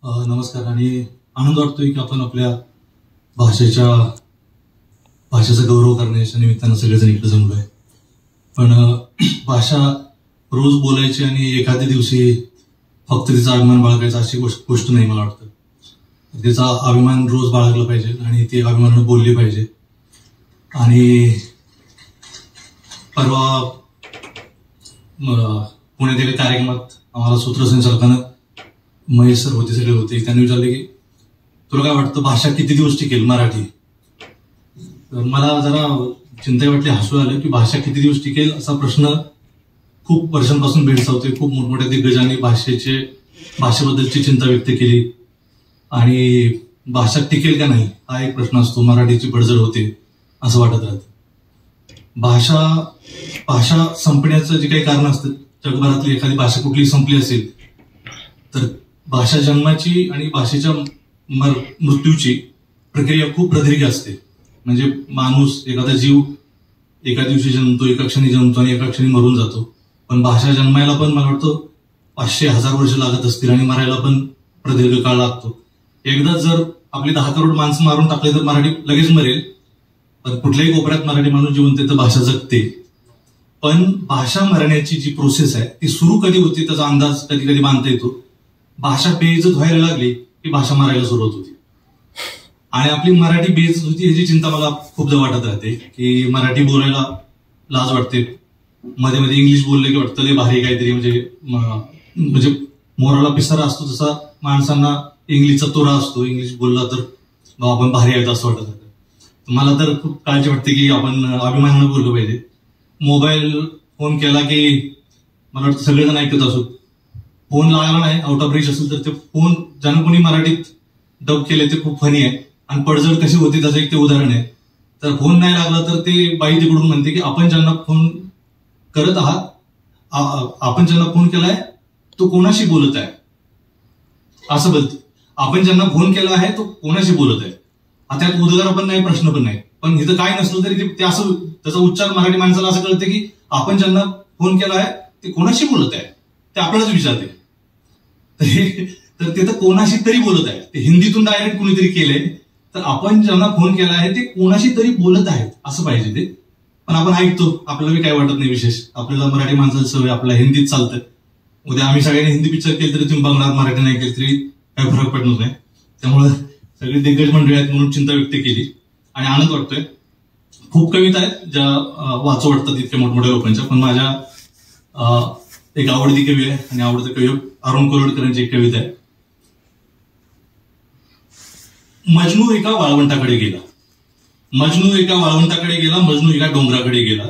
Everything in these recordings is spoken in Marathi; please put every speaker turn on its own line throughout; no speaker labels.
नमस्कार आणि आनंद वाटतोय की आपण आपल्या भाषेचा गौरव करण्याच्या निमित्तानं सगळेजण इकडे जमलोय. पण भाषा रोज बोलायची आणि एखाद्या दिवशी फक्त तिचा अभिमान बाळगायचा अशी गोष्ट नाही. मला वाटतं तिचा अभिमान रोज बाळगला पाहिजे आणि ती अभिमानानं बोलली पाहिजे. आणि परवा पुण्यात एका कार्यक्रमात आम्हाला सूत्रसंचालकानं महेश सर होते, सगळे होते. त्यांनी विचारले की तुला काय वाटतं भाषा किती दिवस टिकेल मराठी? तर मला जरा चिंता वाटली, हसू आलं की भाषा किती दिवस टिकेल असा प्रश्न खूप वर्षांपासून भेडसावतोय. खूप मोठमोठ्या दिग्गजांनी भाषेबद्दलची चिंता व्यक्त केली आणि भाषा टिकेल का नाही हा एक प्रश्न असतो. मराठीची पडझड होते असं वाटत राहतं. भाषा संपण्याचं जे काही कारण असतं, जगभरातली एखादी भाषा कुठली संपली असेल तर भाषा जन्माची आणि भाषेच्या मृत्यूची प्रक्रिया खूप प्रदीर्घ असते. म्हणजे माणूस, एखादा जीव एका दिवशी जन्मतो, एका क्षणी जन्मतो आणि एका क्षणी मरून जातो. पण भाषा जन्मायला पण मला वाटतं 500,000 वर्ष लागत असतील आणि मरायला पण प्रदीर्घ काळ लागतो. एकदा जर आपली 10 करोड माणसं मारून टाकले तर मराठी लगेच मरेल. पण कुठल्याही कोपऱ्यात मराठी माणूस जिवंत आहे तर भाषा जगते. पण भाषा मरण्याची जी प्रोसेस आहे ती सुरू कधी होती त्याचा अंदाज कधी कधी बांधता येतो. भाषा बेइज्जत व्हायला लागली की भाषा मरायला सुरुवात होती. आणि आपली मराठी बेइज्जत होती याची चिंता मला खूपदा वाटत राहते की मराठी बोलायला लाज वाटते. मध्ये मध्ये इंग्लिश बोलले की वाटतं लय भारी काहीतरी, म्हणजे मोराला पिसारा असतो तसा माणसांना इंग्लिशचा तोरा असतो. इंग्लिश बोलला तर आपण भारी आहेत असं वाटत राहतं. मला तर खूप काळजी वाटते की आपण अभिमानानं बोललं पाहिजे. मोबाईल फोन केला की मला वाटतं सगळेजण ऐकत असो. फोन लागला नाही, आउट ऑफ रीच असेल तर ते फोन ज्यानं कोणी मराठीत डब केले ते खूप फनी आहे. आणि पडझड कशी होती त्याचं एक ते उदाहरण आहे. तर फोन नाही लागला तर ते बाई तिकडून म्हणते की आपण ज्यांना फोन करत आहात, आपण ज्यांना फोन केलाय तो कोणाशी बोलत आहे असं बोलते. आपण ज्यांना फोन केला आहे तो कोणाशी बोलत आहे. आता यात उद्गार पण नाही, प्रश्न पण नाही. पण इथं काय नसलं तरी ते असं त्याचा उच्चार मराठी माणसाला असं कळते की आपण ज्यांना फोन केला आहे ते कोणाशी बोलत आहे ते आपल्यालाच विचारते. तर ते तर कोणाशी तरी बोलत आहे. ते हिंदीतून डायरेक्ट कुणीतरी केलंय तर आपण ज्यांना फोन केला आहे ते कोणाशी तरी बोलत आहेत असं पाहिजे ते. पण आपण ऐकतो, आपल्याला काही वाटत नाही विशेष. आपल्याला मराठी माणसाची सवय, आपल्याला हिंदीत चालतं. उद्या आम्ही सगळ्यांनी हिंदी पिक्चर केले तरी तुम्ही बघणार, मराठी नाही केली तरी काही फरक पडणार नाही. त्यामुळे सगळी दिग्गज मंडळी आहेत म्हणून चिंता व्यक्त केली आणि आनंद वाटतोय. खूप कविता आहेत ज्या वाचू वाटतात इतक्या मोठमोठ्या लोकांच्या. पण माझ्या एक आवडती कवी आहे आणि आवडतं कवी अरुण कोलवटकरांची एक कविता आहे. मजनू एका वाळवंटाकडे गेला, मजनू एका वाळवंटाकडे गेला, मजनू एका डोंगराकडे गेला,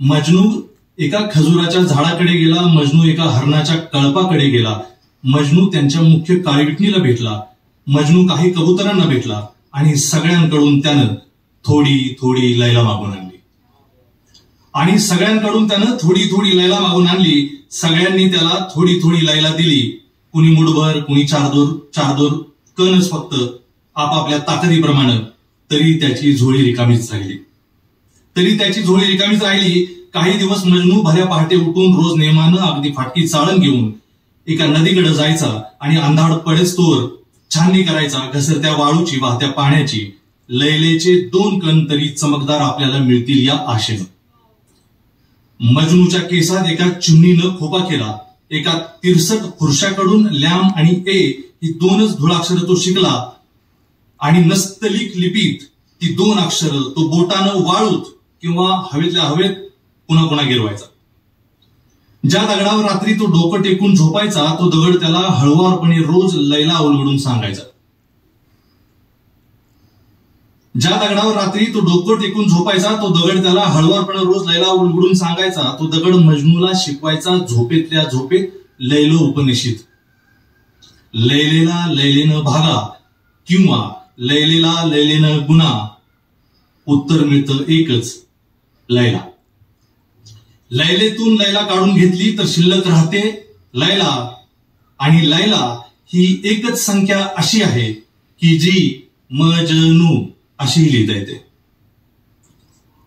मजनू एका खजुराच्या झाडाकडे गेला, मजनू एका हरणाच्या कळपाकडे गेला, मजनू त्यांच्या मुख्य काळविटणीला भेटला, मजनू काही कबुतरांना भेटला आणि सगळ्यांकडून त्यानं थोडी थोडी लैला मागून आणली. आणि सगळ्यांकडून त्यानं थोडी थोडी लैला मागून आणली. सगळ्यांनी त्याला थोडी थोडी लैला दिली. कुणी मुठभर, कुणी चारदोर कणच फक्त आपापल्या ताकदीप्रमाणे. तरी त्याची झोळी रिकामीच राहिली. काही दिवस मजनू भऱ्या पहाटे उठून रोज नेमानं अगदी फाटकी चाळण घेऊन एका नदीकडे जायचा आणि अंधाड पडेस्तोवर छाननी करायचा घसरत्या वाळूची, वाहत्या पाण्याची. लैलेचे 2 कण तरी चमकदार आपल्याला मिळतील या आशेनं. मजनूच्या केसात एका चिमणीनं खोपा केला. एका तिरसट पुरुषाकडून लॅम आणि ए ही 2च धुळाक्षरं तो शिकला आणि नस्तलिक लिपीत ती 2 अक्षरं तो बोटानं वाळूत किंवा हवेतल्या हवेत पुन्हा पुन्हा गिरवायचा. ज्या दगडावर रात्री तो डोकं टेकून झोपायचा तो दगड त्याला हळुवारपणे रोज लैला उलगडून सांगायचा. ज्या दगडावर रात्री तो डोकं टेकून झोपायचा तो दगड त्याला हळुवारपणे रोज लैला उलगडून सांगायचा. तो दगड मजनूला शिकवायचा झोपेतल्या झोपेत लैलो उपनिषद. लैलेला लैलेनं भागा किंवा लैलेला लैलेनं गुन्हा, उत्तर मिळतं एकच, लैला. लैलेतून लैला काढून घेतली तर शिल्लक राहते लैला. आणि लैला ही एकच संख्या अशी आहे की जी मजनू अशी लिहिता येते.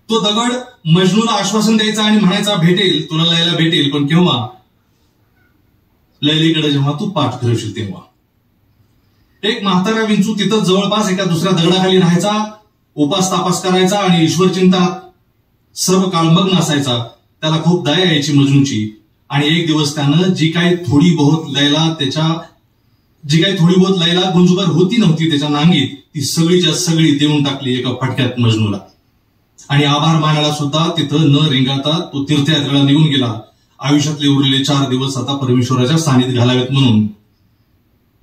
तो दगड मजनूला आश्वासन द्यायचा आणि म्हणायचा भेटेल, तुला लैला भेटेल, पण केव्हा? लैलीकडे जेव्हा तू पाठ फिरवशील तेव्हा. एक म्हातारा विंचू तिथं जवळपास एका दुसऱ्या दगडाखाली राहायचा, उपास तापास करायचा आणि ईश्वर चिंता सर्व काळ मग्न असायचा. त्याला खूप दया यायची मजनूची. आणि एक दिवस त्यानं जी काही थोडी बहुत लैला गुंजभर होती नव्हती त्याच्या नांगीत, ती सगळीच्या सगळी देऊन टाकली एका फटक्यात मजनूला. आणि आभार मानायला सुद्धा तिथं न रिंगाता तो तीर्थयात्रेला निघून गेला. आयुष्यातले उरलेले 4 दिवस आता परमेश्वराच्या सानिध्यात घालावेत म्हणून.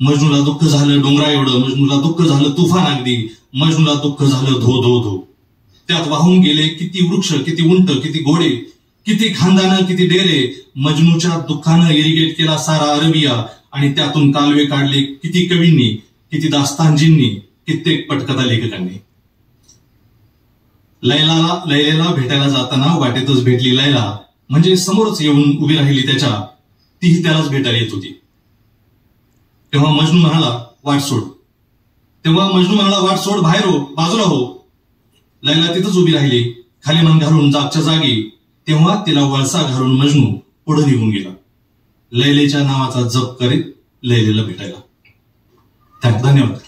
मजनूला दुःख झालं डोंगरा एवढं, मजनूला दुःख झालं तुफान अगदी, मजनूला दुःख झालं धो धो धो. त्यात वाहून गेले किती वृक्ष, किती उंट, किती घोडे, किती खानदानं, किती डेरे. मजनूच्या दुःखानं इरिगेट केला सारा अरबिया. आणि त्यातून कालवे काढले किती कवींनी, किती दास्तानजींनी, कित्येक पटकथा लेखकांनी. लैलेला भेटायला जाताना वाटेतच भेटली लैला, म्हणजे समोरच येऊन उभी राहिली त्याच्या, तीही त्यालाच भेटायला येत होती. तेव्हा मजनू म्हणाला वाट सोड, बाहेर हो, बाजूला हो. लैला तिथंच उभी राहिली, खाली मान घालून जागच्या जागी. तेव्हा तिला वळसा घालून मजनू पुढे निघून गेला, लैलेच्या नावाचा जप करीत लैलेला भेटायला. धन्यवाद.